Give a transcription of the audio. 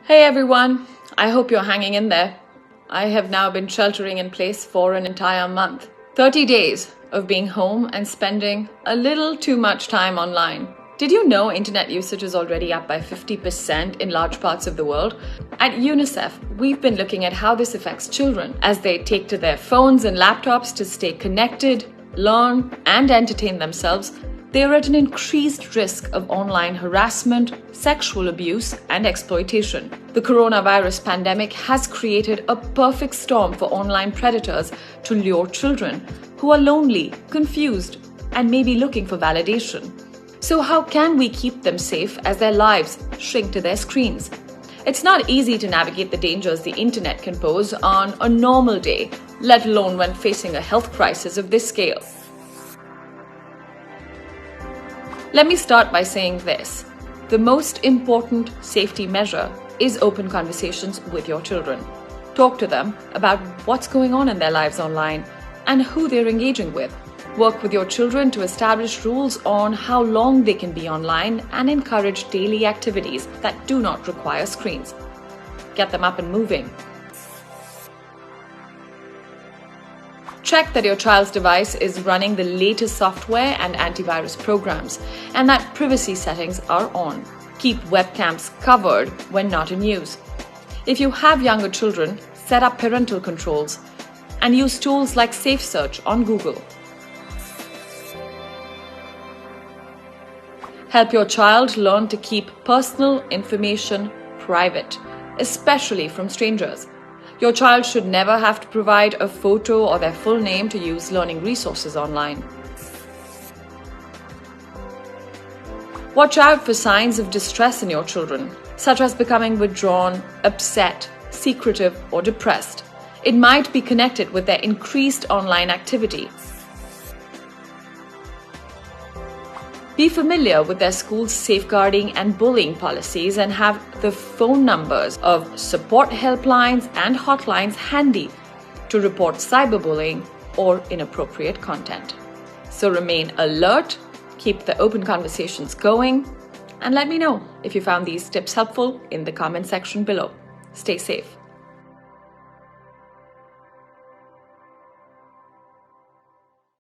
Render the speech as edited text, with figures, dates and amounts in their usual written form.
Hey everyone, I hope you're hanging in there. I have now been sheltering in place for an entire month. 30 days of being home and spending a little too much time online. Did you know internet usage is already up by 50% in large parts of the world? At UNICEF, we've been looking at how this affects children as they take to their phones and laptops to stay connected, learn, and entertain themselves. They are at an increased risk of online harassment, sexual abuse, and exploitation. The coronavirus pandemic has created a perfect storm for online predators to lure children who are lonely, confused, and maybe looking for validation. So how can we keep them safe as their lives shrink to their screens? It's not easy to navigate the dangers the internet can pose on a normal day, let alone when facing a health crisis of this scale. Let me start by saying this. The most important safety measure is open conversations with your children. Talk to them about what's going on in their lives online and who they're engaging with. Work with your children to establish rules on how long they can be online and encourage daily activities that do not require screens. Get them up and moving. Check that your child's device is running the latest software and antivirus programs, and that privacy settings are on. Keep webcams covered when not in use. If you have younger children, set up parental controls and use tools like Safe Search on Google. Help your child learn to keep personal information private, especially from strangers. Your child should never have to provide a photo or their full name to use learning resources online. Watch out for signs of distress in your children, such as becoming withdrawn, upset, secretive, or depressed. It might be connected with their increased online activity. Be familiar with their school's safeguarding and bullying policies and have the phone numbers of support helplines and hotlines handy to report cyberbullying or inappropriate content. So remain alert, keep the open conversations going, and let me know if you found these tips helpful in the comment section below. Stay safe.